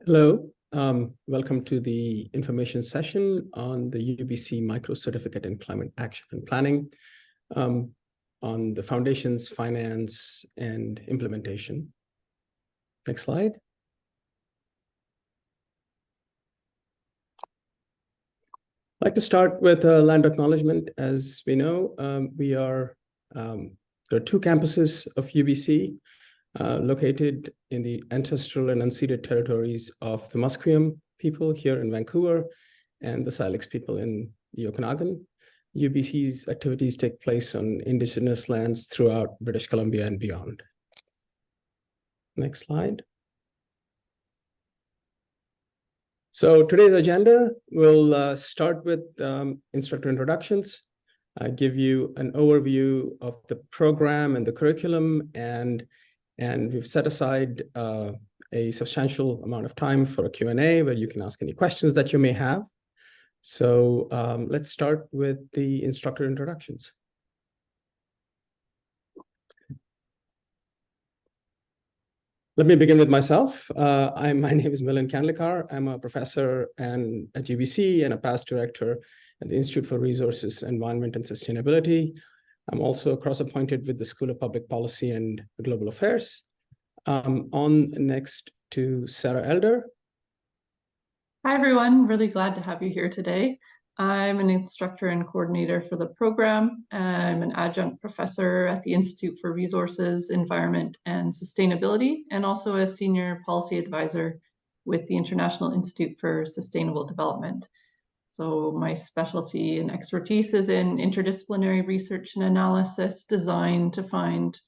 Hello, welcome to the information session on the UBC Micro Certificate in Climate Action and Planning on the foundations, finance, and implementation. Next slide. I'd like to start with a land acknowledgement. As we know, there are two campuses of UBC located in the ancestral and unceded territories of the Musqueam people here in Vancouver and the Silex people in the Okanagan. UBC's activities take place on Indigenous lands throughout British Columbia and beyond. Next slide. So today's agenda will start with instructor introductions, give you an overview of the program and the curriculum, and we've set aside a substantial amount of time for a Q&A where you can ask any questions that you may have. So let's start with the instructor introductions. Let me begin with myself. My name is Milind Kandlikar. I'm a professor at UBC and a past director at the Institute for Resources, Environment, and Sustainability. I'm also cross-appointed with the School of Public Policy and Global Affairs. On next to Sarah Elder. Hi, everyone. Really glad to have you here today. I'm an instructor and coordinator for the program. I'm an adjunct professor at the Institute for Resources, Environment, and Sustainability, and also a senior policy advisor with the International Institute for Sustainable Development. So my specialty and expertise is in interdisciplinary research and analysis designed to find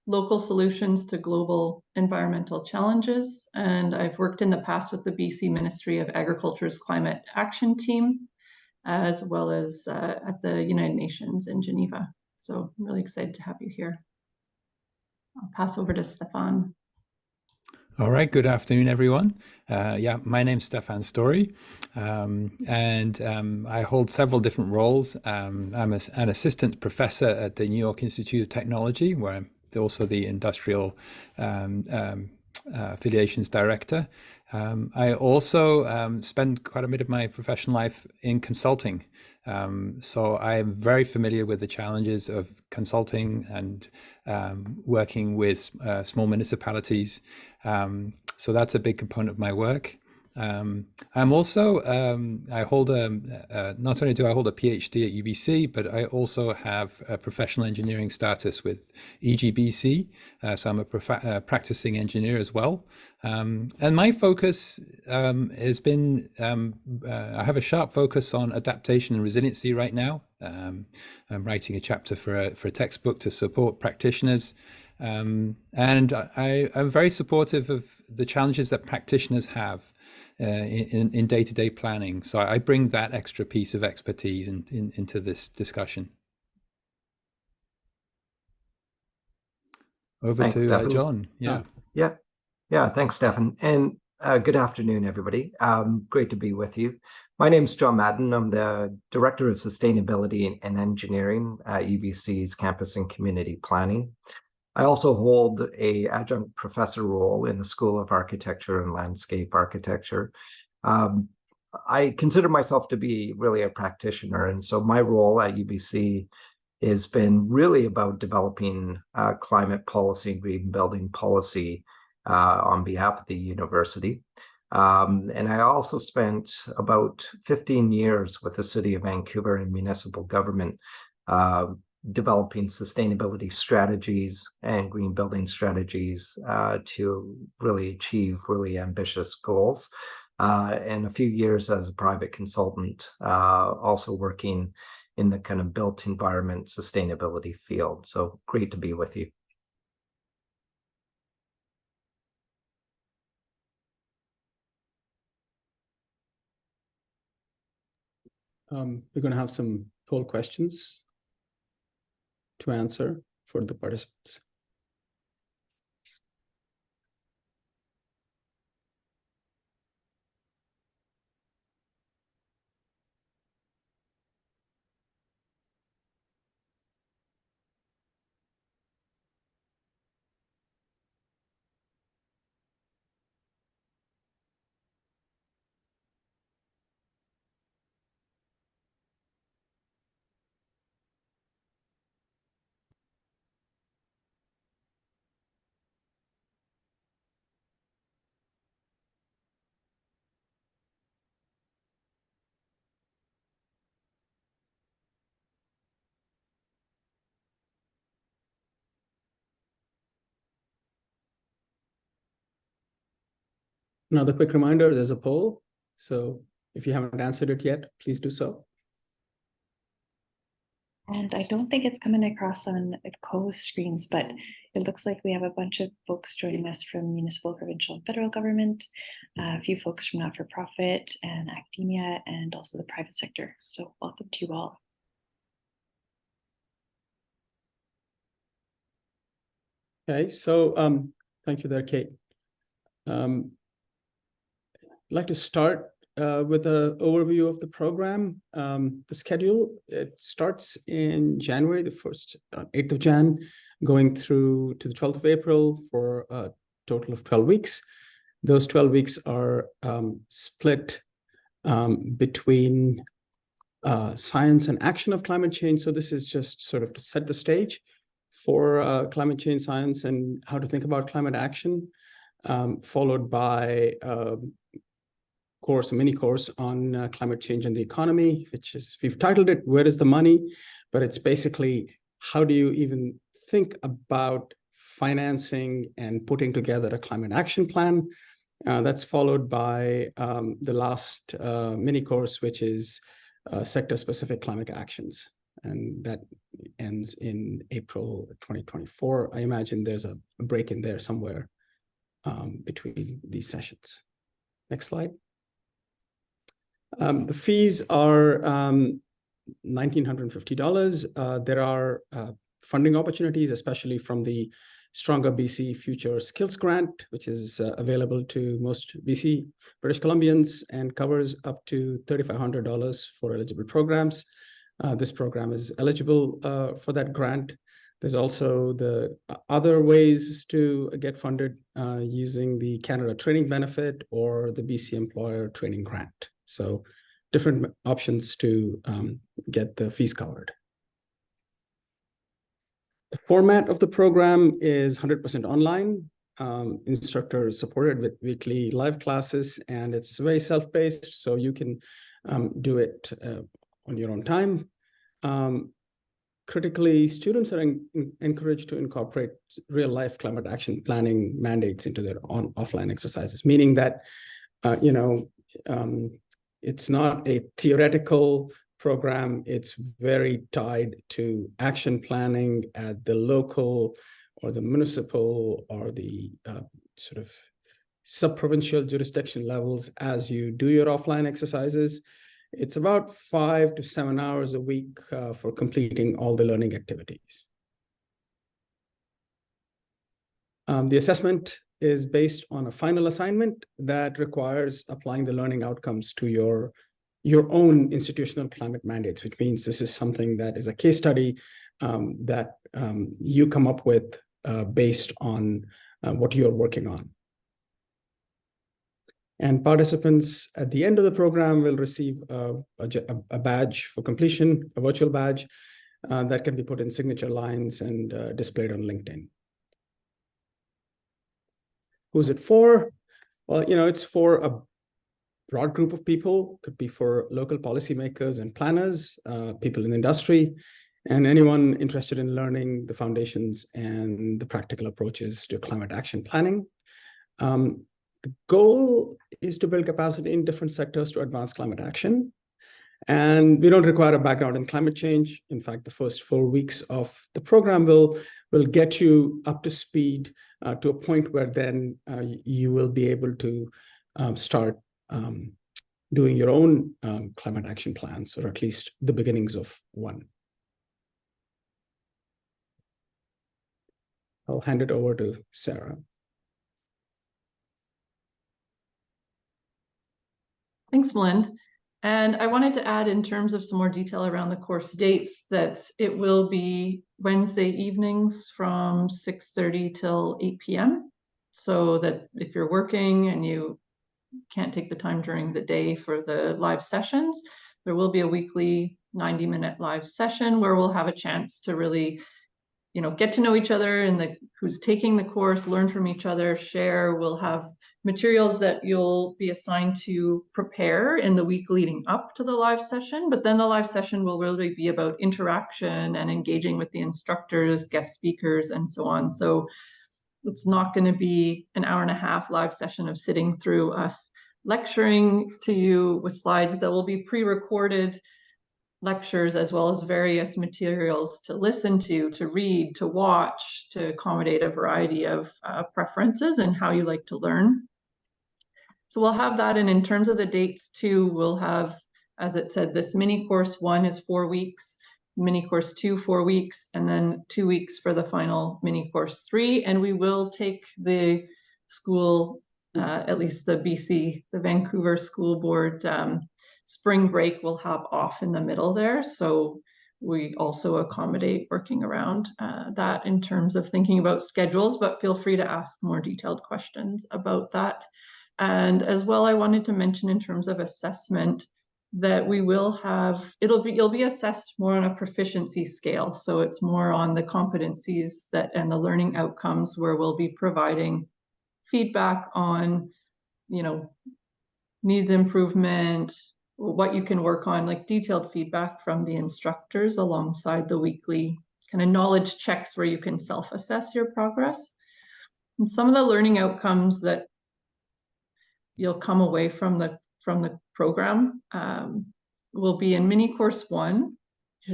local solutions to global environmental challenges. And I've worked in the past with the BC Ministry of Agriculture's Climate Action Team, as well as at the United Nations in Geneva. So I'm really excited to have you here. I'll pass over to Stefan. All right, good afternoon, everyone. My name's Stefan Story, and I hold several different roles. I'm an assistant professor at the New York Institute of Technology, where I'm also the industrial affiliations director. I also spend quite a bit of my professional life in consulting. So I am very familiar with the challenges of consulting and working with small municipalities. So that's a big component of my work. I'm also, I hold not only do I hold a PhD at UBC, but I also have a professional engineering status with EGBC. So I'm a practicing engineer as well. And my focus has been, I have a sharp focus on adaptation and resiliency right now. I'm writing a chapter for a textbook to support practitioners. And I'm very supportive of the challenges that practitioners have in day-to-day planning. So I bring that extra piece of expertise into this discussion. Over Thanks, to Stefan. John. Yeah. Thanks, Stefan. And good afternoon, everybody. Great to be with you. My name is John Madden. I'm the Director of Sustainability and Engineering at UBC's Campus and Community Planning. I also hold an adjunct professor role in the School of Architecture and Landscape Architecture. I consider myself to be really a practitioner, and so my role at UBC has been really about developing climate policy and green building policy on behalf of the university. And I also spent about 15 years with the City of Vancouver and municipal government developing sustainability strategies and green building strategies to really achieve really ambitious goals. And a few years as a private consultant, also working in the kind of built environment sustainability field. So great to be with you. We're going to have some poll questions to answer for the participants. Another quick reminder, there's a poll. So if you haven't answered it yet, please do so. And I don't think it's coming across on the co-screens, but it looks like we have a bunch of folks joining us from municipal, provincial, and federal government, a few folks from not-for-profit and academia, and also the private sector. So welcome to you all. Okay, so thank you there, Kate. I'd like to start with an overview of the program. The schedule, it starts in January, the 8th of Jan, going through to the 12th of April for a total of 12 weeks. Those 12 weeks are split between science and action of climate change. So this is just sort of to set the stage for climate change science and how to think about climate action, followed by a mini course on climate change and the economy, which is, we've titled it, Where is the Money? But it's basically, how do you even think about financing and putting together a climate action plan? That's followed by the last mini course, which is sector-specific climate actions. And that ends in April 2024. I imagine there's a break in there somewhere between these sessions. Next slide. The fees are $1,950. There are funding opportunities, especially from the Stronger BC Future Skills Grant, which is available to most BC British Columbians and covers up to $3,500 for eligible programs. This program is eligible for that grant. There's also the other ways to get funded using the Canada Training Benefit or the BC Employer Training Grant. So different options to get the fees covered. The format of the program is 100% online. Instructor is supported with weekly live classes, and it's very self-paced, so you can do it on your own time. Critically, students are encouraged to incorporate real-life climate action planning mandates into their offline exercises, meaning that, it's not a theoretical program. It's very tied to action planning at the local or the municipal or the sort of sub-provincial jurisdiction levels as you do your offline exercises. It's about 5 to 7 hours a week for completing all the learning activities. The assessment is based on a final assignment that requires applying the learning outcomes to your own institutional climate mandates, which means this is something that is a case study that you come up with based on what you're working on. And participants at the end of the program will receive a badge for completion, a virtual badge that can be put in signature lines and displayed on LinkedIn. Who's it for? Well, it's for a broad group of people. Could be for local policymakers and planners, people in the industry, and anyone interested in learning the foundations and the practical approaches to climate action planning. The goal is to build capacity in different sectors to advance climate action. And we don't require a background in climate change. In fact, the first 4 weeks of the program will get you up to speed to a point where then you will be able to start doing your own climate action plans, or at least the beginnings of one. I'll hand it over to Sarah. Thanks, Milind. And I wanted to add, in terms of some more detail around the course dates, that it will be Wednesday evenings from 6:30 till 8 p.m. So that if you're working and you can't take the time during the day for the live sessions, there will be a weekly 90-minute live session where we'll have a chance to really, get to know each other and who's taking the course, learn from each other, share. We'll have materials that you'll be assigned to prepare in the week leading up to the live session, but then the live session will really be about interaction and engaging with the instructors, guest speakers, and so on. So It's not going to be an hour-and-a-half live session of sitting through us lecturing to you with slides. That will be pre-recorded lectures as well as various materials to listen to read, to watch, to accommodate a variety of preferences and how you like to learn. So we'll have that, and in terms of the dates too, we'll have, as it said, this mini course 1 is 4 weeks, mini course 2, 4 weeks, and then 2 weeks for the final mini course 3. And we will take the school, at least the BC, the Vancouver School Board, spring break will have off in the middle there. So we also accommodate working around that in terms of thinking about schedules, but feel free to ask more detailed questions about that. And as well, I wanted to mention in terms of assessment that we will have, you'll be assessed more on a proficiency scale. So it's more on the competencies that and the learning outcomes, where we'll be providing feedback on, you know, needs improvement, what you can work on, like detailed feedback from the instructors alongside the weekly kind of knowledge checks where you can self-assess your progress. And some of the learning outcomes that you'll come away from the program will be in mini course 1. You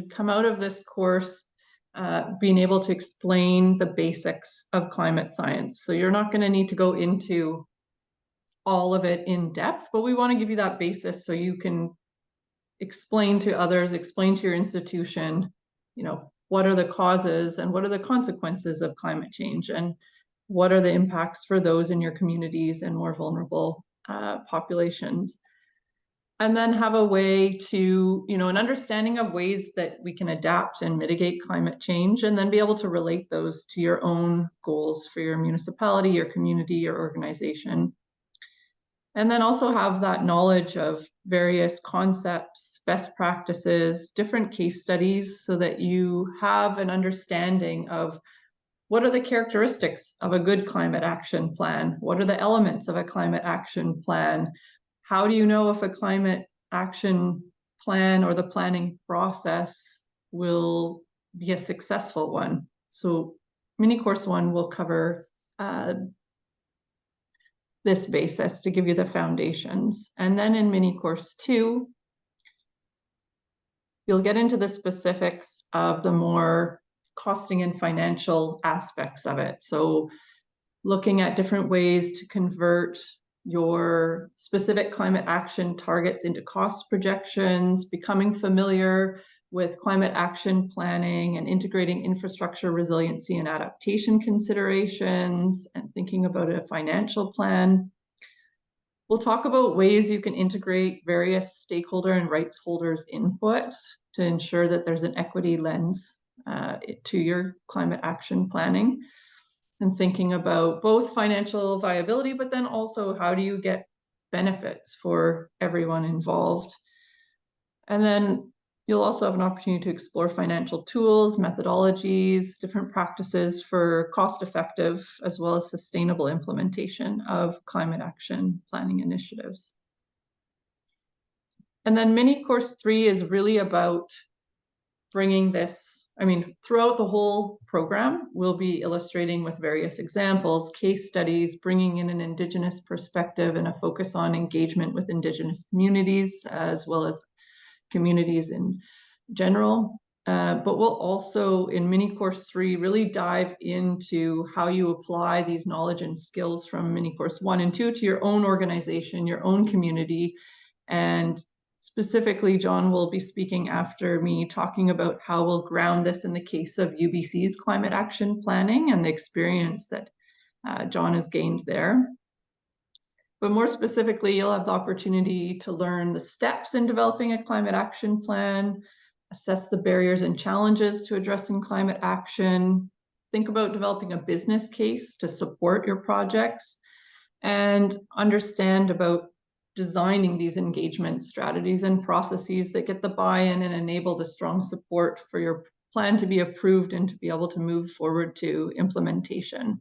should come out of this course being able to explain the basics of climate science. So you're not going to need to go into all of it in depth, but we want to give you that basis so you can explain to others, explain to your institution, you know, what are the causes and what are the consequences of climate change, and what are the impacts for those in your communities and more vulnerable populations. And then have a way to, you know, an understanding of ways that we can adapt and mitigate climate change, and then be able to relate those to your own goals for your municipality, your community, your organization. And then also have that knowledge of various concepts, best practices, different case studies, so that you have an understanding of what are the characteristics of a good climate action plan? What are the elements of a climate action plan? How do you know if a climate action plan or the planning process will be a successful one? So mini course 1 will cover this basis to give you the foundations. And then in mini course 2, you'll get into the specifics of the more costing and financial aspects of it. So looking at different ways to convert your specific climate action targets into cost projections, becoming familiar with climate action planning and integrating infrastructure resiliency and adaptation considerations, and thinking about a financial plan. We'll talk about ways you can integrate various stakeholder and rights holders' input to ensure that there's an equity lens to your climate action planning, and thinking about both financial viability, but then also how do you get benefits for everyone involved. And then you'll also have an opportunity to explore financial tools, methodologies, different practices for cost-effective as well as sustainable implementation of climate action planning initiatives. And then mini course 3 is really about bringing this, I mean, throughout the whole program, we'll be illustrating with various examples, case studies, bringing in an Indigenous perspective and a focus on engagement with Indigenous communities, as well as communities in general. But we'll also, in mini course 3, really dive into how you apply these knowledge and skills from mini course 1 and 2 to your own organization, your own community. And specifically, John will be speaking after me, talking about how we'll ground this in the case of UBC's climate action planning and the experience that John has gained there. But more specifically, you'll have the opportunity to learn the steps in developing a climate action plan, assess the barriers and challenges to addressing climate action, think about developing a business case to support your projects, and understand about designing these engagement strategies and processes that get the buy-in and enable the strong support for your plan to be approved and to be able to move forward to implementation.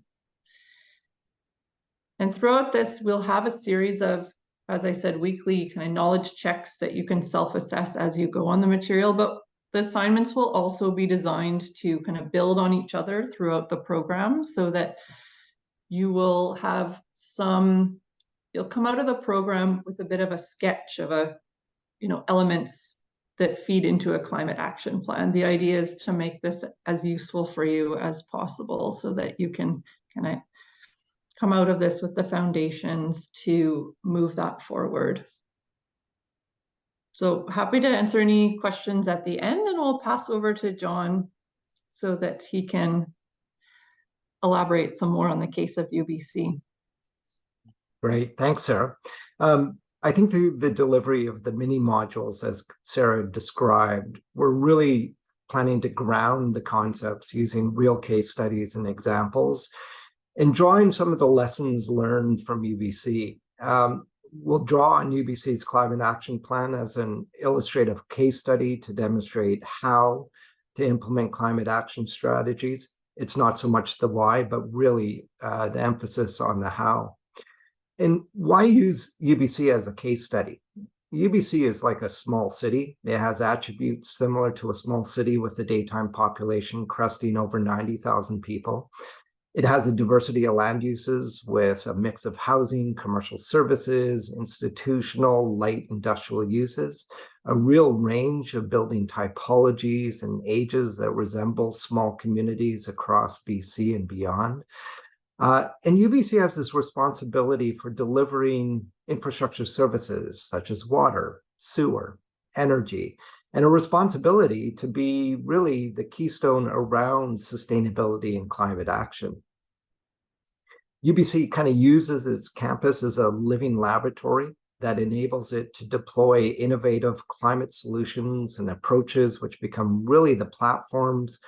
And throughout this, we'll have a series of, as I said, weekly kind of knowledge checks that you can self-assess as you go on the material, but the assignments will also be designed to kind of build on each other throughout the program, so that you will have you'll come out of the program with a bit of a sketch of elements that feed into a climate action plan. The idea is to make this as useful for you as possible so that you can kind of come out of this with the foundations to move that forward. So happy to answer any questions at the end, and we'll pass over to John so that he can elaborate some more on the case of UBC. Great, thanks, Sarah. I think through the delivery of the mini modules, as Sarah described, we're really planning to ground the concepts using real case studies and examples and drawing some of the lessons learned from UBC. We'll draw on UBC's Climate Action Plan as an illustrative case study to demonstrate how to implement climate action strategies. It's not so much the why, but really the emphasis on the how. And why use UBC as a case study? UBC is like a small city. It has attributes similar to a small city with a daytime population cresting over 90,000 people. It has a diversity of land uses with a mix of housing, commercial services, institutional, light industrial uses, a real range of building typologies and ages that resemble small communities across BC and beyond. And UBC has this responsibility for delivering infrastructure services such as water, sewer, energy, and a responsibility to be really the keystone around sustainability and climate action. UBC kind of uses its campus as a living laboratory that enables it to deploy innovative climate solutions and approaches, which become really the platforms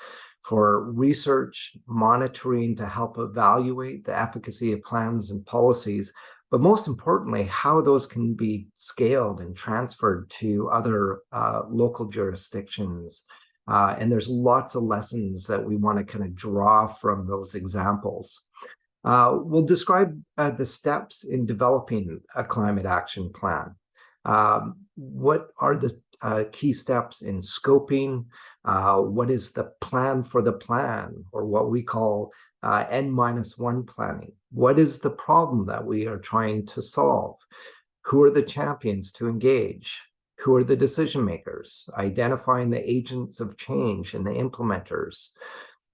for research, monitoring to help evaluate the efficacy of plans and policies, but most importantly, how those can be scaled and transferred to other local jurisdictions. And there's lots of lessons that we want to kind of draw from those examples. We'll describe the steps in developing a climate action plan. What are the key steps in scoping? What is the plan for the plan, or what we call N-1 planning? What is the problem that we are trying to solve? Who are the champions to engage? Who are the decision makers? Identifying the agents of change and the implementers.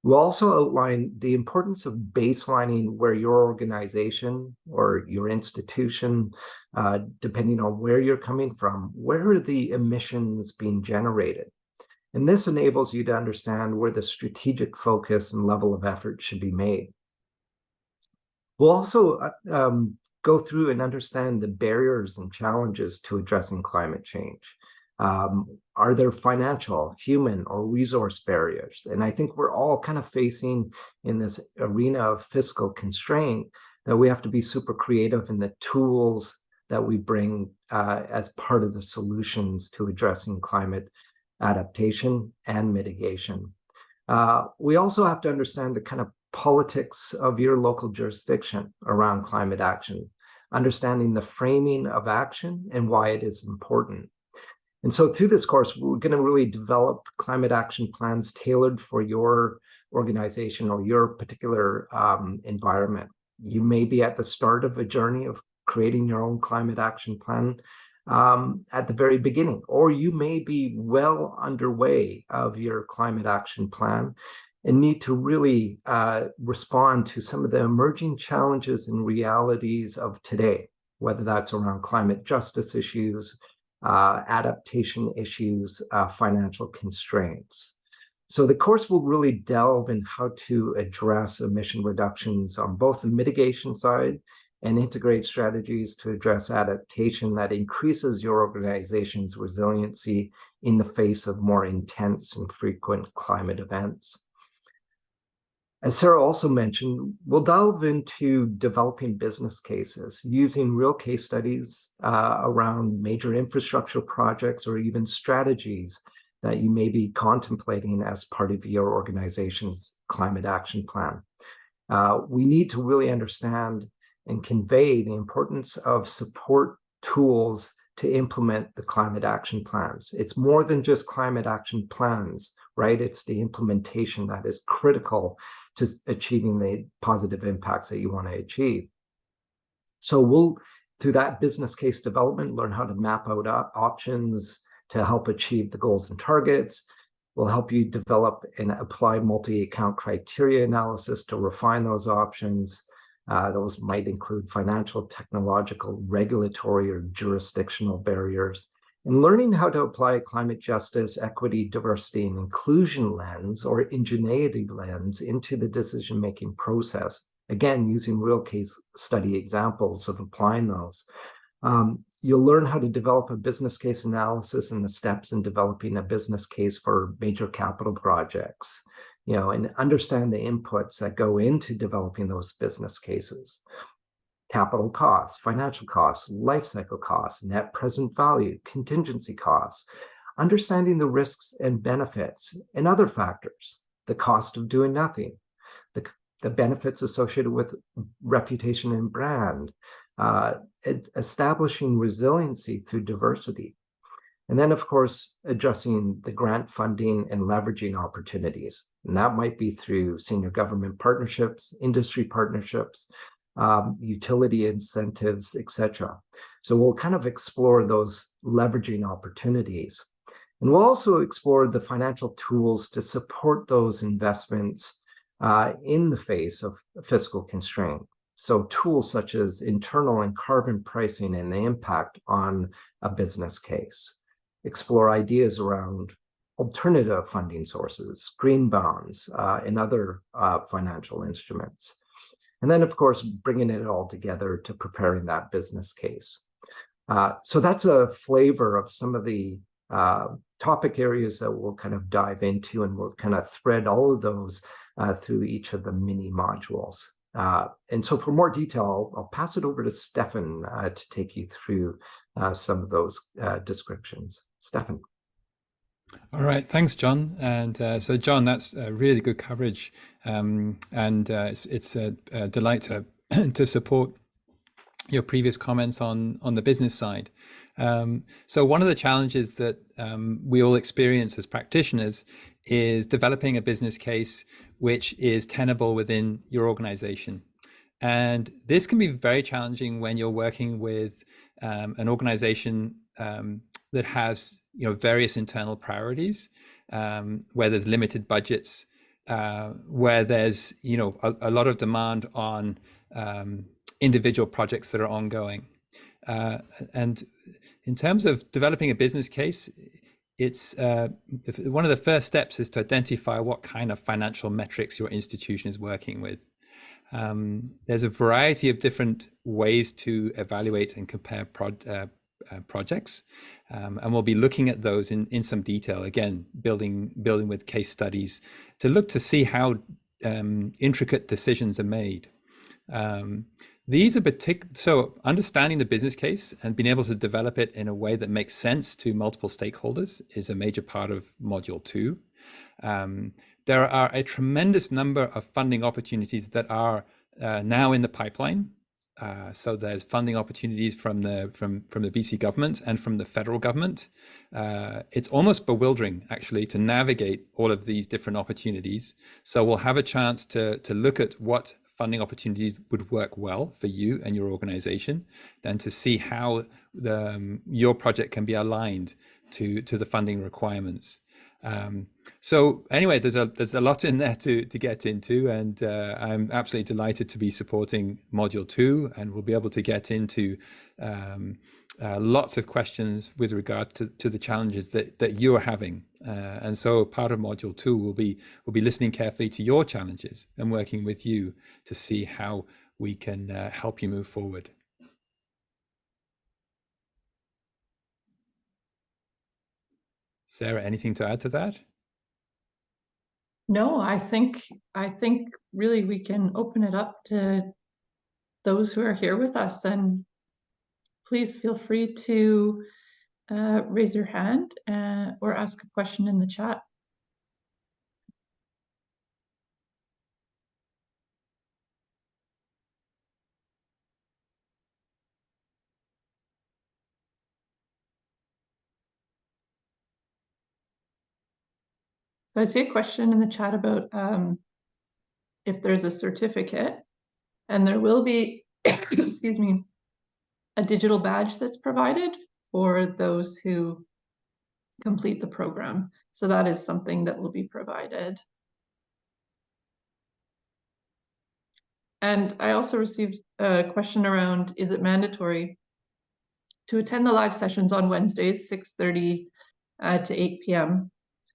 We'll also outline the importance of baselining where your organization or your institution, depending on where you're coming from, where are the emissions being generated? And this enables you to understand where the strategic focus and level of effort should be made. We'll also go through and understand the barriers and challenges to addressing climate change. Are there financial, human, or resource barriers? And I think we're all kind of facing in this arena of fiscal constraint that we have to be super creative in the tools that we bring as part of the solutions to addressing climate adaptation and mitigation. We also have to understand the kind of politics of your local jurisdiction around climate action, understanding the framing of action and why it is important. And so through this course, we're going to really develop climate action plans tailored for your organization or your particular environment. You may be at the start of a journey of creating your own climate action plan at the very beginning, or you may be well underway of your climate action plan and need to really respond to some of the emerging challenges and realities of today, whether that's around climate justice issues, adaptation issues, financial constraints. So the course will really delve in how to address emission reductions on both the mitigation side and integrate strategies to address adaptation that increases your organization's resiliency in the face of more intense and frequent climate events. As Sarah also mentioned, we'll delve into developing business cases using real case studies around major infrastructure projects or even strategies that you may be contemplating as part of your organization's climate action plan. We need to really understand and convey the importance of support tools to implement the climate action plans. It's more than just climate action plans, right? It's the implementation that is critical to achieving the positive impacts that you want to achieve. So we'll, through that business case development, learn how to map out options to help achieve the goals and targets. We'll help you develop and apply multi-account criteria analysis to refine those options. Those might include financial, technological, regulatory, or jurisdictional barriers. And learning how to apply a climate justice, equity, diversity, and inclusion lens or ingenuity lens into the decision-making process. Again, using real case study examples of applying those. You'll learn how to develop a business case analysis and the steps in developing a business case for major capital projects, and understand the inputs that go into developing those business cases. Capital costs, financial costs, life cycle costs, net present value, contingency costs, understanding the risks and benefits and other factors, the cost of doing nothing, the benefits associated with reputation and brand, establishing resiliency through diversity. And then, of course, addressing the grant funding and leveraging opportunities. And that might be through senior government partnerships, industry partnerships, utility incentives, etc. So we'll kind of explore those leveraging opportunities. And we'll also explore the financial tools to support those investments in the face of fiscal constraint. So tools such as internal and carbon pricing and the impact on a business case. Explore ideas around alternative funding sources, green bonds, and other financial instruments. And then, of course, bringing it all together to preparing that business case. So that's a flavor of some of the topic areas that we'll kind of dive into, and we'll kind of thread all of those through each of the mini modules. And so for more detail, I'll pass it over to Stefan to take you through some of those descriptions. Stefan. All right, thanks, John. And so, John, that's really good coverage, and it's a delight to to support your previous comments on the business side. So one of the challenges that we all experience as practitioners is developing a business case which is tenable within your organization. And this can be very challenging when you're working with an organization that has various internal priorities, where there's limited budgets, where there's a lot of demand on individual projects that are ongoing. And in terms of developing a business case, it's one of the first steps is to identify what kind of financial metrics your institution is working with. There's a variety of different ways to evaluate and compare projects, and we'll be looking at those in some detail, again, building with case studies to look to see how intricate decisions are made. These are so understanding the business case and being able to develop it in a way that makes sense to multiple stakeholders is a major part of Module 2. There are a tremendous number of funding opportunities that are now in the pipeline. So there's funding opportunities from the BC government and from the federal government. It's almost bewildering, actually, to navigate all of these different opportunities. So we'll have a chance to look at what funding opportunities would work well for you and your organization, then to see how your project can be aligned to the funding requirements. So anyway, there's a lot in there to get into, and I'm absolutely delighted to be supporting Module 2, and we'll be able to get into lots of questions with regard to the challenges that you're having. And so part of Module 2 will be listening carefully to your challenges and working with you to see how we can help you move forward. Sarah, anything to add to that? No, I think really we can open it up to those who are here with us, and please feel free to raise your hand or ask a question in the chat. So I see a question in the chat about if there's a certificate, and there will be, excuse me, a digital badge that's provided for those who complete the program. So that is something that will be provided. And I also received a question around, is it mandatory to attend the live sessions on Wednesdays, 6:30 to 8 p.m.?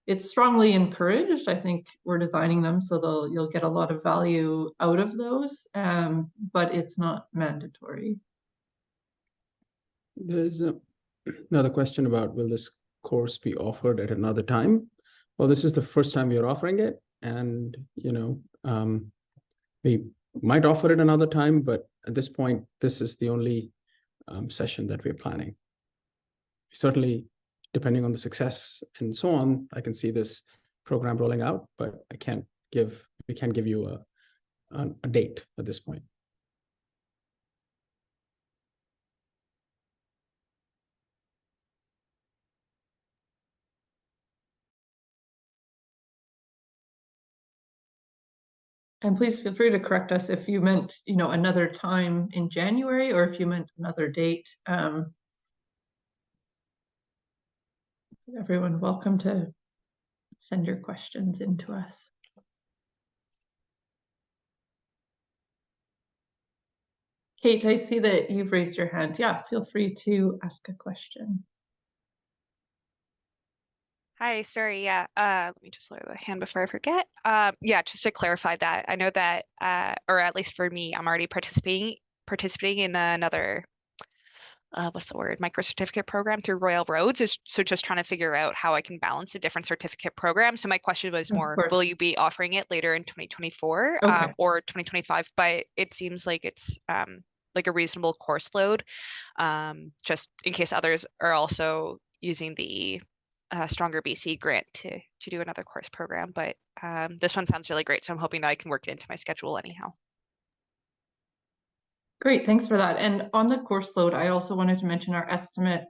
It's strongly encouraged. I think we're designing them so you'll get a lot of value out of those, but it's not mandatory. There's another question about, will this course be offered at another time? Well, this is the first time we're offering it, and we might offer it another time, but at this point, this is the only session that we're planning. Certainly, depending on the success and so on, I can see this program rolling out, but we can't give you a date at this point. And please feel free to correct us if you meant, another time in January, or if you meant another date. Everyone, welcome to send your questions in to us. Kate, I see that you've raised your hand. Yeah, feel free to ask a question. Hi, sorry, yeah, let me just lower the hand before I forget. Yeah, just to clarify that, I know that, or at least for me, I'm already participating in another, what's the word, micro-certificate program through Royal Roads. So just trying to figure out how I can balance a different certificate program. So my question was more, will you be offering it later in 2024 Okay. or 2025? But it seems like it's like a reasonable course load, just in case others are also using the Stronger BC grant to do another course program, but this one sounds really great, so I'm hoping that I can work it into my schedule anyhow. Great, thanks for that. And on the course load, I also wanted to mention our estimate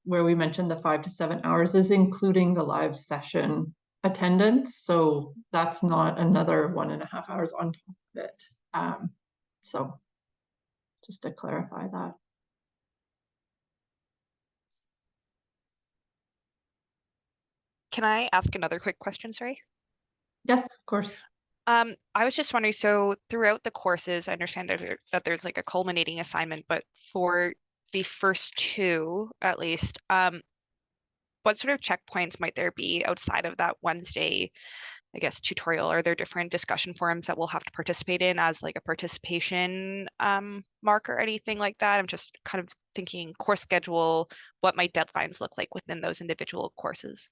where we mentioned the 5 to 7 hours is including the live session attendance. So that's not another 1.5 hours on top of it. So just to clarify that. Can I ask another quick question, sorry? Yes, of course. I was just wondering, so throughout the courses, I understand that there's like a culminating assignment, but for the first two, at least, what sort of checkpoints might there be outside of that Wednesday, I guess, tutorial? Are there different discussion forums that we'll have to participate in as like a participation mark or anything like that? I'm just kind of thinking course schedule, what might deadlines look like within those individual courses?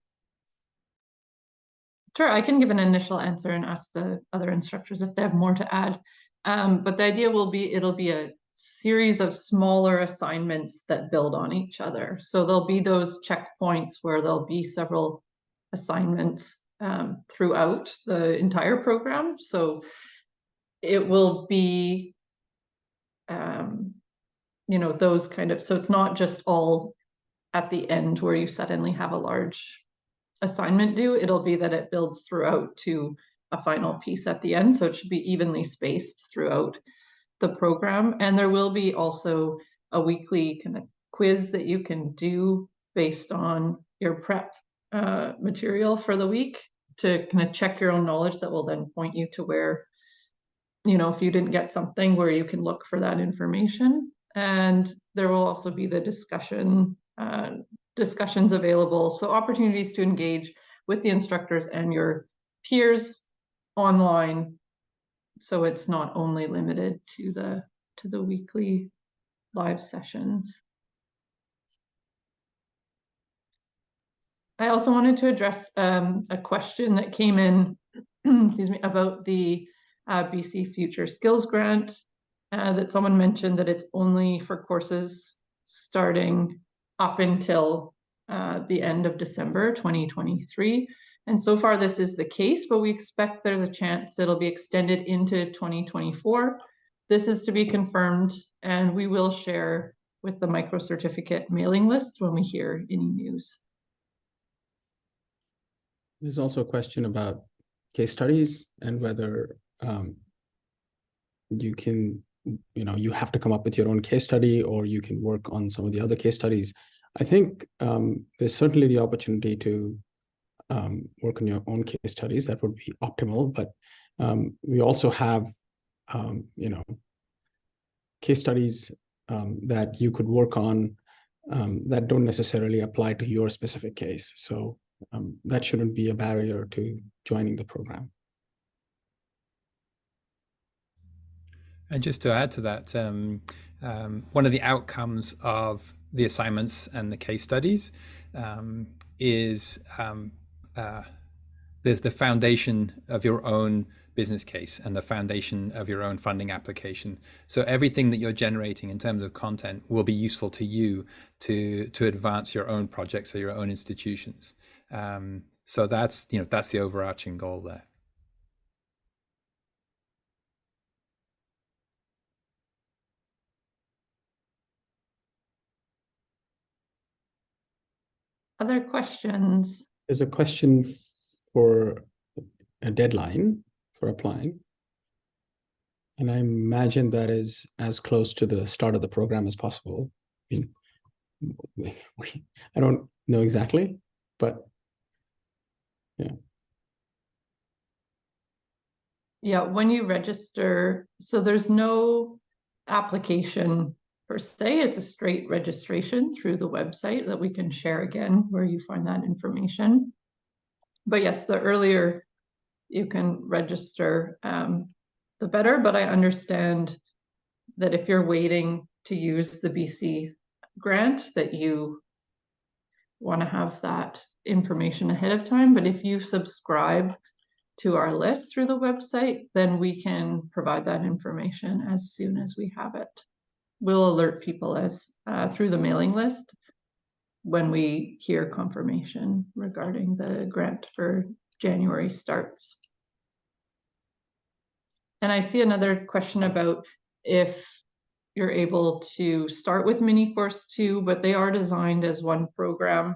Sure, I can give an initial answer and ask the other instructors if they have more to add. But the idea will be, it'll be a series of smaller assignments that build on each other. So there'll be those checkpoints where there'll be several assignments throughout the entire program. So it will be, those kind of, so it's not just all at the end where you suddenly have a large assignment due. It'll be that it builds throughout to a final piece at the end. So it should be evenly spaced throughout the program. And there will be also a weekly kind of quiz that you can do based on your prep material for the week to kind of check your own knowledge that will then point you to where, if you didn't get something, where you can look for that information. And there will also be the discussions available. So opportunities to engage with the instructors and your peers online. So it's not only limited to the weekly live sessions. I also wanted to address a question that came in, excuse me, about the BC Future Skills Grant that someone mentioned that it's only for courses starting up until the end of December 2023. And so far this is the case, but we expect there's a chance it'll be extended into 2024. This is to be confirmed, and we will share with the micro-certificate mailing list when we hear any news. There's also a question about case studies and whether you can, you have to come up with your own case study, or you can work on some of the other case studies. I think there's certainly the opportunity to work on your own case studies. That would be optimal, but we also have, case studies that you could work on that don't necessarily apply to your specific case. So that shouldn't be a barrier to joining the program. And just to add to that, one of the outcomes of the assignments and the case studies is there's the foundation of your own business case and the foundation of your own funding application. So everything that you're generating in terms of content will be useful to you to advance your own projects or your own institutions. So that's the overarching goal there. Other questions? There's a question for a deadline for applying. And I imagine that is as close to the start of the program as possible. I mean, I don't know exactly, but yeah. Yeah, when you register, so there's no application per se, it's a straight registration through the website that we can share again where you find that information. But yes, the earlier you can register, the better, but I understand that if you're waiting to use the BC grant, that you want to have that information ahead of time. But if you subscribe to our list through the website, then we can provide that information as soon as we have it. We'll alert people as through the mailing list when we hear confirmation regarding the grant for January starts. And I see another question about if you're able to start with mini course 2, but they are designed as one program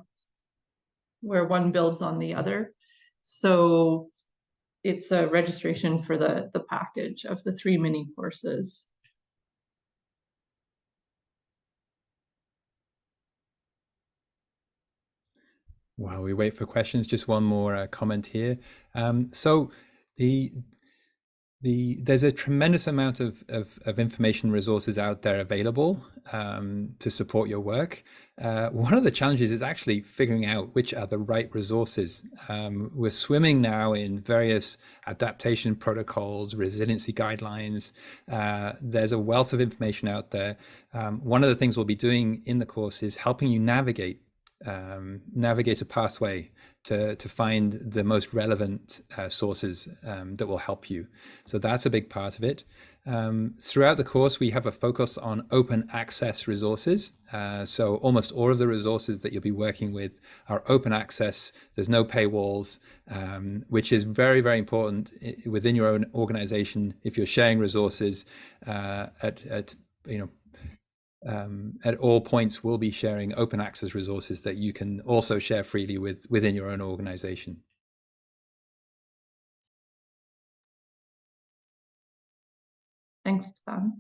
where one builds on the other. So it's a registration for the package of the 3 mini courses. While we wait for questions, just one more comment here. So there's a tremendous amount of information resources out there available to support your work. One of the challenges is actually figuring out which are the right resources. We're swimming now in various adaptation protocols, resiliency guidelines. There's a wealth of information out there. One of the things we'll be doing in the course is helping you navigate a pathway to find the most relevant sources that will help you. So that's a big part of it. Throughout the course, we have a focus on open access resources. So almost all of the resources that you'll be working with are open access. There's no paywalls, which is very, very important within your own organization. If you're sharing resources at all points, we'll be sharing open access resources that you can also share freely within your own organization. Thanks, Stefan.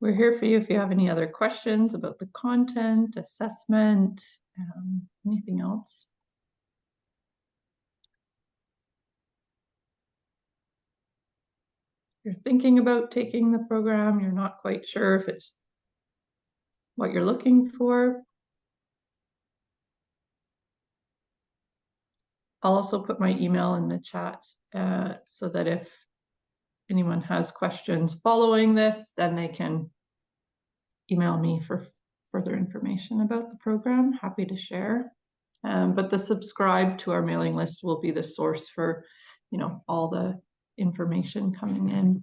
We're here for you if you have any other questions about the content, assessment, anything else. You're thinking about taking the program, you're not quite sure if it's what you're looking for. I'll also put my email in the chat so that if anyone has questions following this, then they can email me for further information about the program. Happy to share. But the subscribe to our mailing list will be the source for, all the information coming in.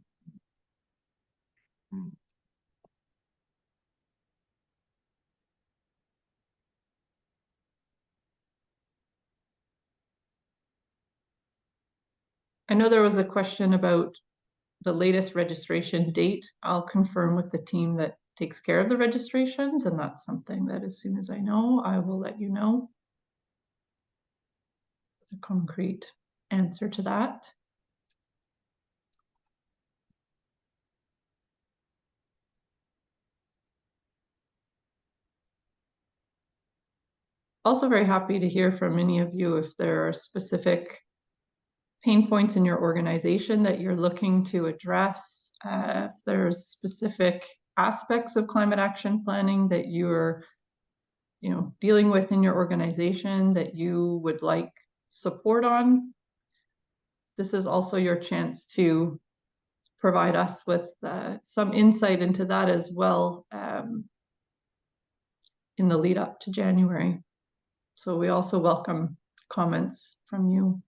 I know there was a question about the latest registration date. I'll confirm with the team that takes care of the registrations, and that's something that as soon as I know, I will let you know the concrete answer to that. Also very happy to hear from many of you if there are specific pain points in your organization that you're looking to address, if there's specific aspects of climate action planning that you're dealing with in your organization that you would like support on. This is also your chance to provide us with some insight into that as well in the lead up to January. So we also welcome comments from you.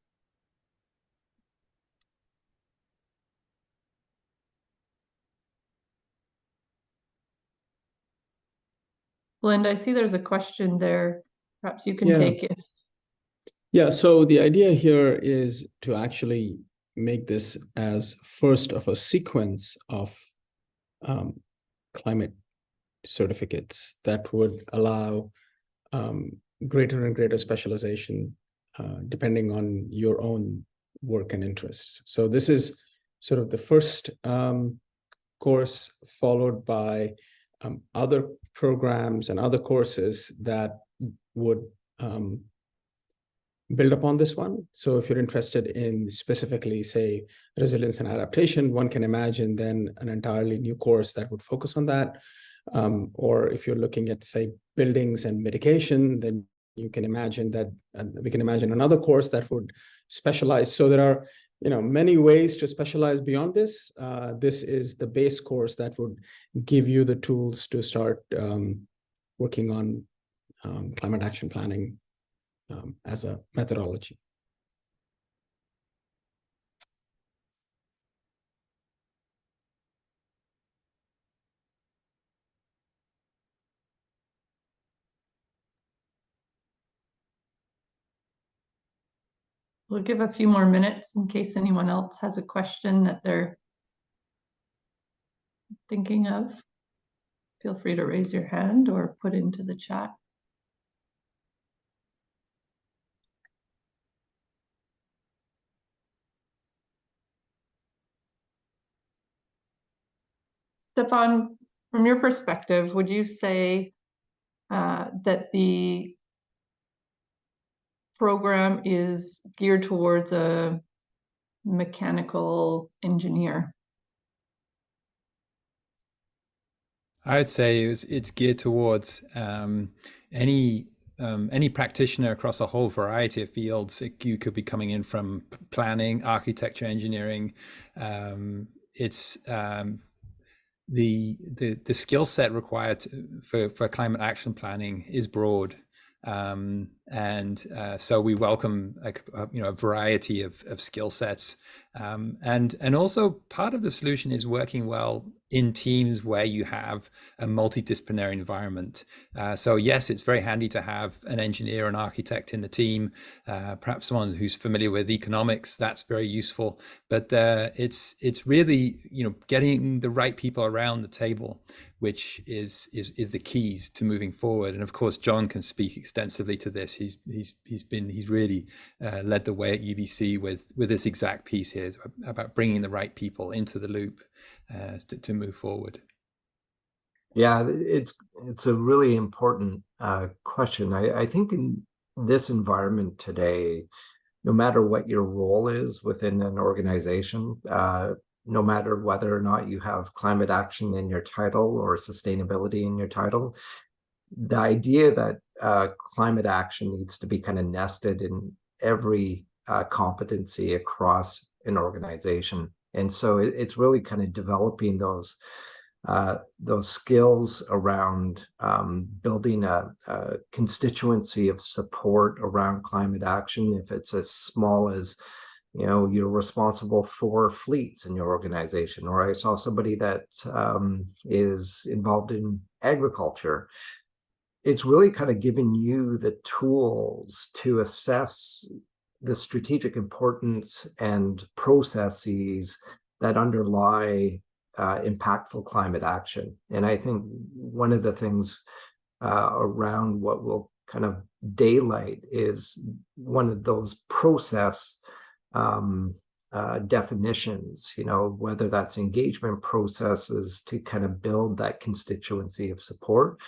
Linda, I see there's a question there. Perhaps you can take it. Yeah, so the idea here is to actually make this as first of a sequence of climate certificates that would allow greater and greater specialization depending on your own work and interests. So this is sort of the first course, followed by other programs and other courses that would build upon this one. So if you're interested in specifically, say, resilience and adaptation, one can imagine then an entirely new course that would focus on that. Or if you're looking at, say, buildings and mitigation, then you can imagine that we can imagine another course that would specialize. So there are many ways to specialize beyond this. This is the base course that would give you the tools to start working on climate action planning as a methodology. We'll give a few more minutes in case anyone else has a question that they're thinking of. Feel free to raise your hand or put into the chat. Stefan, from your perspective, would you say that the program is geared towards a mechanical engineer? I'd say it's geared towards any practitioner across a whole variety of fields. You could be coming in from planning, architecture, engineering. It's the skill set required for climate action planning is broad. So we welcome a variety of skill sets, and also part of the solution is working well in teams where you have a multidisciplinary environment. So yes, it's very handy to have an engineer, an architect in the team, perhaps someone who's familiar with economics. That's very useful. But it's really getting the right people around the table, which is the keys to moving forward. And of course, John can speak extensively to this. He's really led the way at UBC with this exact piece here about bringing the right people into the loop to move forward. Yeah, it's a really important question. I think in this environment today, no matter what your role is within an organization, no matter whether or not you have climate action in your title or sustainability in your title, the idea that climate action needs to be kind of nested in every competency across an organization. And so it's really kind of developing those skills around building a constituency of support around climate action. If it's as small as you're responsible for fleets in your organization, or I saw somebody that is involved in agriculture. It's really kind of giving you the tools to assess the strategic importance and processes that underlie impactful climate action. And I think one of the things around what will kind of daylight is one of those process definitions, whether that's engagement processes to kind of build that constituency of support,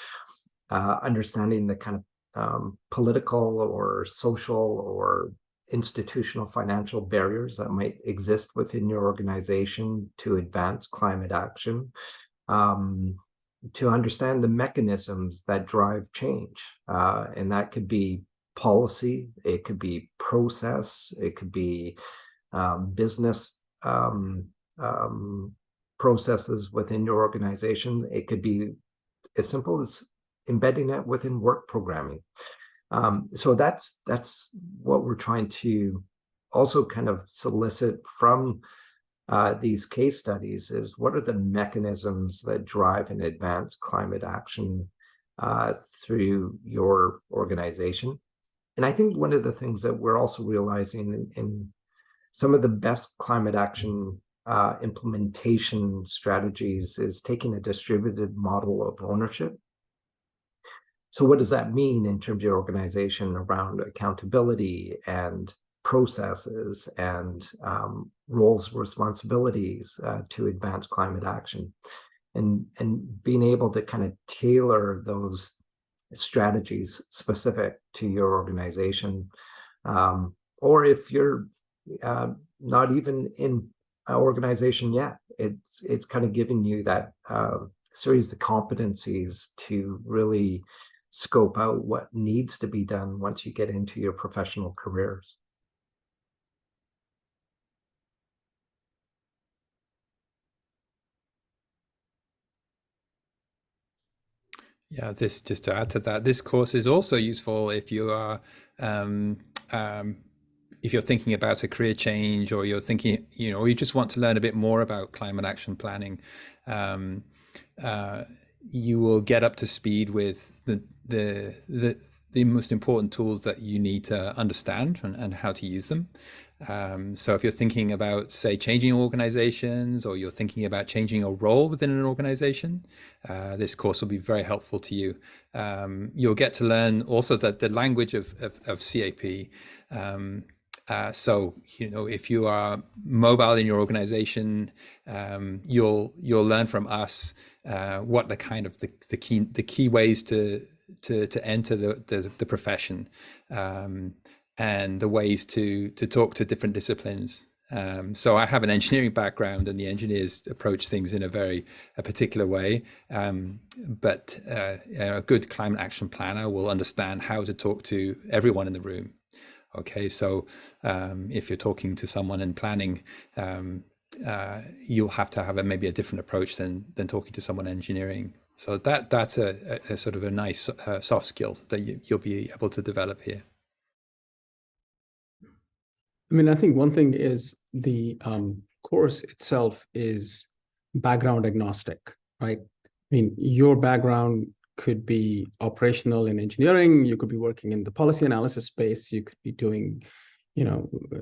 understanding the kind of political or social or institutional financial barriers that might exist within your organization to advance climate action, to understand the mechanisms that drive change. And that could be policy, it could be process, it could be business processes within your organization. It could be as simple as embedding it within work programming. So that's what we're trying to also kind of solicit from these case studies, is what are the mechanisms that drive and advance climate action through your organization. And I think one of the things that we're also realizing in some of the best climate action implementation strategies is taking a distributed model of ownership. So what does that mean in terms of your organization around accountability and processes and roles, responsibilities to advance climate action, and being able to kind of tailor those strategies specific to your organization, or if you're not even in an organization yet, it's kind of giving you that series of competencies to really scope out what needs to be done once you get into your professional careers. Yeah, just to add to that, this course is also useful if you are if you're thinking about a career change, or you're thinking, or you just want to learn a bit more about climate action planning. You will get up to speed with the most important tools that you need to understand and how to use them. So if you're thinking about, say, changing organizations, or you're thinking about changing a role within an organization, this course will be very helpful to you. You'll get to learn also the language of CAP. So, if you are mobile in your organization, you'll learn from us what the kind of the key ways to enter the profession, and the ways to talk to different disciplines. So I have an engineering background, and the engineers approach things in a particular way. But a good climate action planner will understand how to talk to everyone in the room. Okay, so if you're talking to someone in planning, you'll have to have maybe a different approach than talking to someone in engineering. So that's a sort of a nice soft skill that you'll be able to develop here. I mean, I think one thing is the course itself is background agnostic, right? I mean, your background could be operational in engineering, you could be working in the policy analysis space, you could be doing,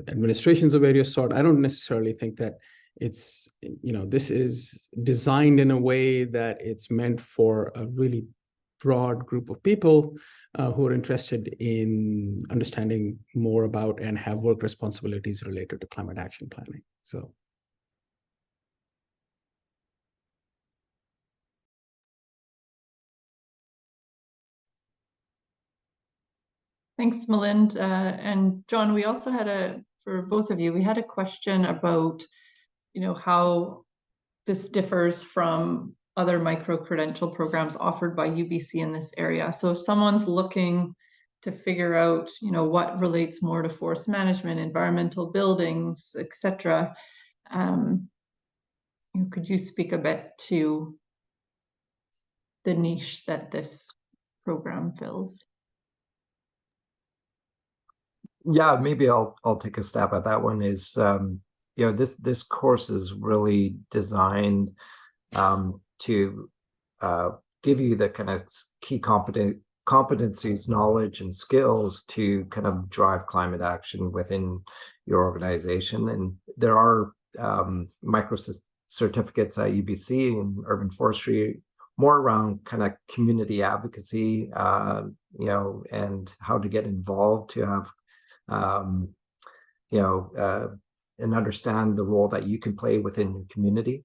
administrations of various sort. I don't necessarily think that it's, this is designed in a way that it's meant for a really broad group of people who are interested in understanding more about and have work responsibilities related to climate action planning. So. Thanks, Milind. And John, we also had for both of you, we had a question about, how this differs from other micro-credential programs offered by UBC in this area. So if someone's looking to figure out, what relates more to forest management, environmental buildings, etc., could you speak a bit to the niche that this program fills? Yeah, maybe I'll take a stab at that one. Is this course is really designed to give you the kind of key competencies, knowledge, and skills to kind of drive climate action within your organization. And there are certificates at UBC in urban forestry, more around kind of community advocacy, and how to get involved to have, and understand the role that you can play within your community.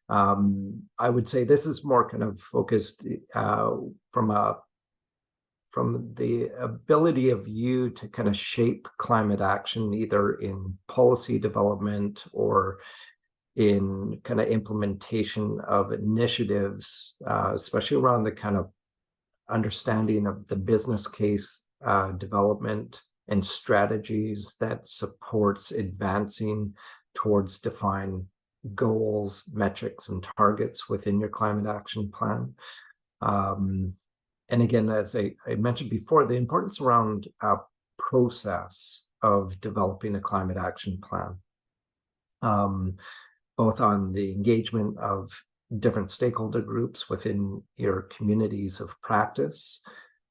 I would say this is more kind of focused from the ability of you to kind of shape climate action, either in policy development or in kind of implementation of initiatives, especially around the kind of understanding of the business case development and strategies that supports advancing towards defined goals, metrics, and targets within your climate action plan. And again, as I mentioned before, the importance around process of developing a climate action plan, both on the engagement of different stakeholder groups within your communities of practice,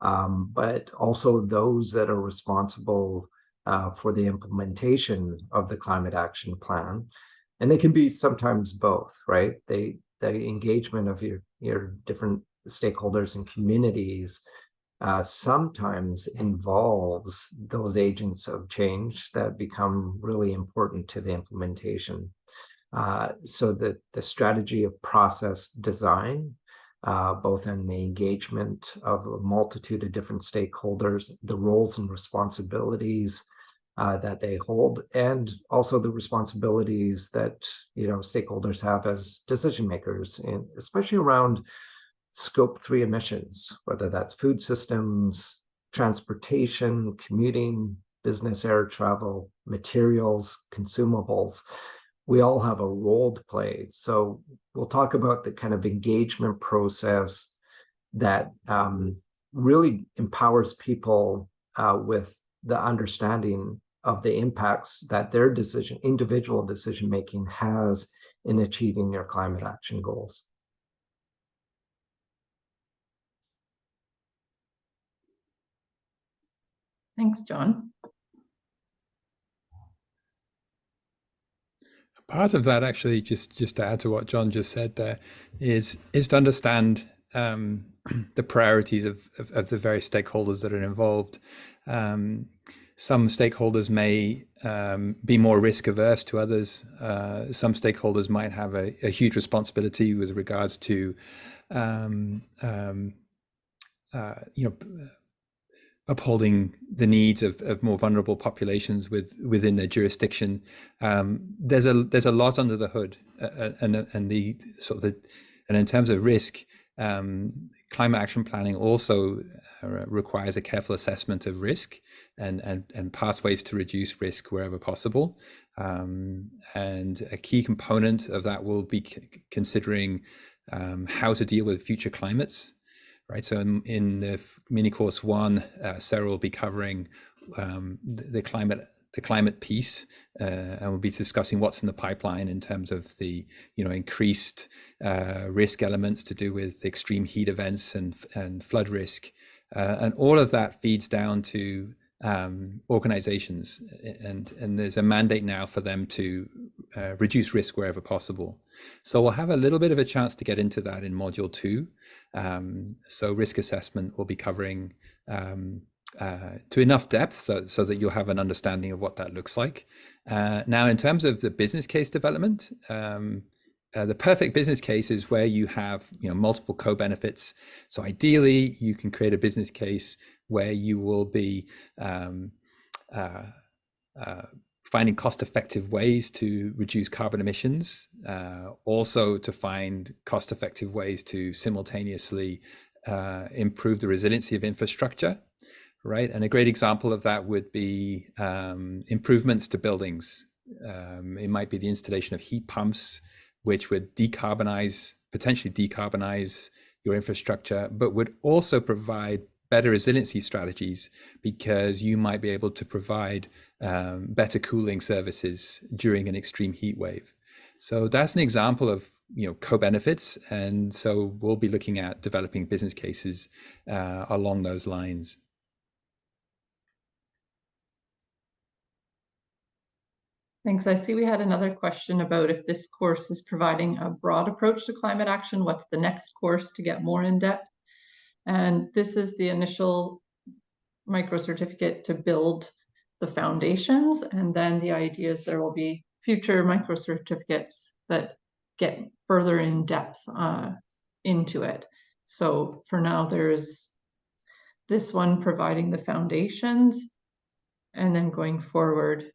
but also those that are responsible for the implementation of the climate action plan. And they can be sometimes both, right? The engagement of your different stakeholders and communities sometimes involves those agents of change that become really important to the implementation. So that the strategy of process design, both in the engagement of a multitude of different stakeholders, the roles and responsibilities that they hold, and also the responsibilities that stakeholders have as decision makers, and especially around Scope 3 emissions, whether that's food systems, transportation, commuting, business air travel, materials, consumables. We all have a role to play. So we'll talk about the kind of engagement process that really empowers people with the understanding of the impacts that their individual decision making has in achieving your climate action goals. Thanks, John. Part of that, actually, just to add to what John just said there, is to understand the priorities of the various stakeholders that are involved. Some stakeholders may be more risk averse to others. Some stakeholders might have a huge responsibility with regards to upholding the needs of more vulnerable populations within their jurisdiction. There's a lot under the hood, and in terms of risk, climate action planning also requires a careful assessment of risk and pathways to reduce risk wherever possible. And a key component of that will be considering how to deal with future climates. Right, so in the mini course 1, Sarah will be covering the climate piece, and we'll be discussing what's in the pipeline in terms of the increased risk elements to do with extreme heat events and flood risk, and all of that feeds down to organizations, and there's a mandate now for them to reduce risk wherever possible. So we'll have a little bit of a chance to get into that in module 2. So risk assessment will be covering to enough depth so that you'll have an understanding of what that looks like. Now, in terms of the business case development, the perfect business case is where you have multiple co-benefits. So ideally, you can create a business case where you will be finding cost-effective ways to reduce carbon emissions, also to find cost-effective ways to simultaneously improve the resiliency of infrastructure, right? And a great example of that would be improvements to buildings. It might be the installation of heat pumps, which would potentially decarbonize your infrastructure, but would also provide better resiliency strategies, because you might be able to provide better cooling services during an extreme heat wave. So that's an example of co-benefits, and so we'll be looking at developing business cases along those lines. Thanks. I see we had another question about if this course is providing a broad approach to climate action, what's the next course to get more in depth? And this is the initial micro certificate to build the foundations. And then the idea is there will be future micro certificates that get further in depth into it. So for now, there's this one providing the foundations, and then going forward,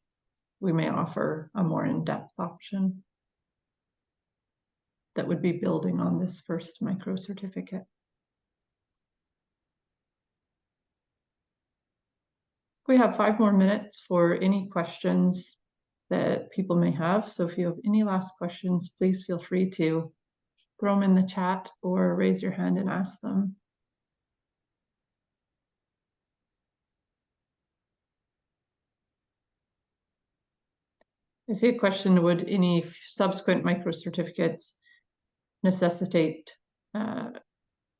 we may offer a more in-depth option that would be building on this first micro certificate. We have 5 more minutes for any questions that people may have. So if you have any last questions, please feel free to throw them in the chat or raise your hand and ask them. I see a question, would any subsequent micro certificates necessitate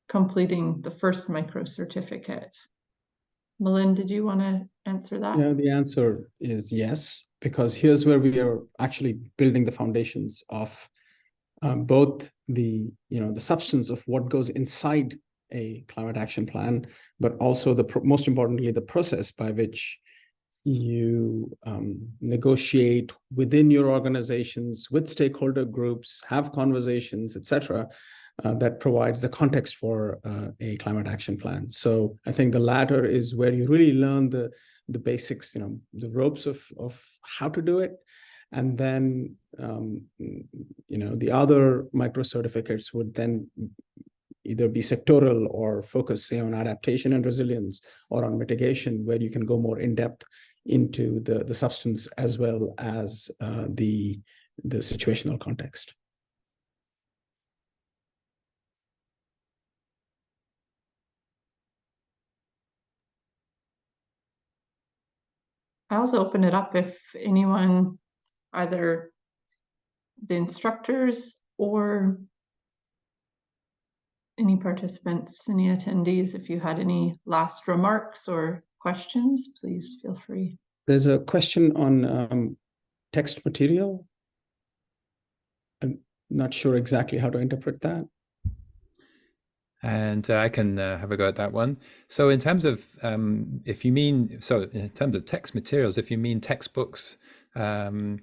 completing the first micro certificate? Melinda, did you want to answer that? Yeah, the answer is yes, because here's where we are actually building the foundations of both the substance of what goes inside a climate action plan, but also most importantly, the process by which you negotiate within your organizations with stakeholder groups, have conversations, etc. That provides the context for a climate action plan. So I think the latter is where you really learn the basics, the ropes of how to do it. And then, the other micro certificates would then either be sectoral or focus, say, on adaptation and resilience, or on mitigation, where you can go more in depth into the substance as well as the situational context. I also open it up if anyone, either the instructors or any participants, any attendees, if you had any last remarks or questions, please feel free. There's a question on text material. I'm not sure exactly how to interpret that. And I can have a go at that one. So in terms of in terms of text materials, if you mean textbooks, all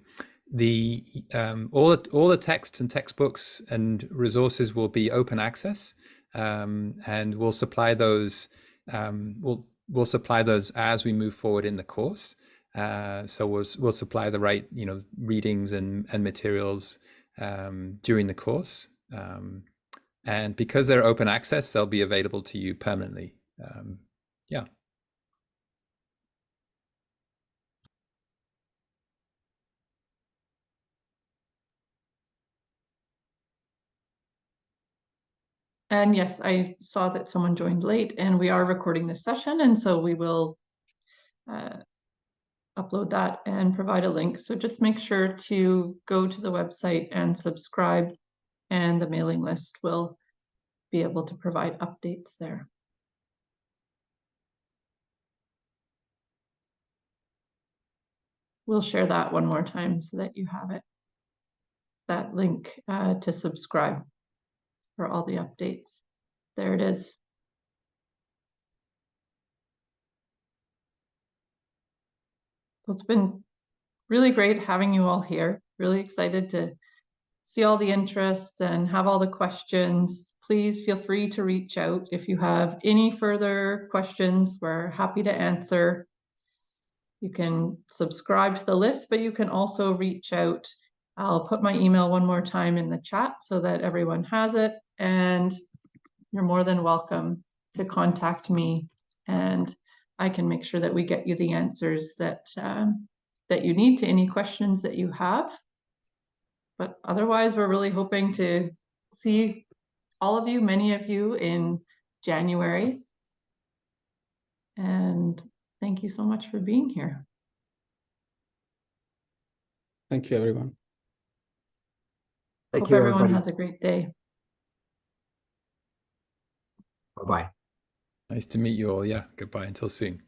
the texts and textbooks and resources will be open access, and we'll supply those. We'll supply those as we move forward in the course. So we'll supply the right readings and materials during the course. And because they're open access, they'll be available to you permanently. Yeah. And yes, I saw that someone joined late, and we are recording this session, and so we will upload that and provide a link. So just make sure to go to the website and subscribe, and the mailing list will be able to provide updates there. We'll share that one more time so that you have it, that link to subscribe for all the updates. There it is. So it's been really great having you all here. Really excited to see all the interest and have all the questions. Please feel free to reach out if you have any further questions. We're happy to answer. You can subscribe to the list, but you can also reach out. I'll put my email one more time in the chat so that everyone has it, and you're more than welcome to contact me, and I can make sure that we get you the answers that you need to any questions that you have. But otherwise, we're really hoping to see all of you, many of you, in January. And thank you so much for being here. Thank you, everyone. Hope everyone has a great day. Bye-bye. Nice to meet you all. Yeah, goodbye until soon.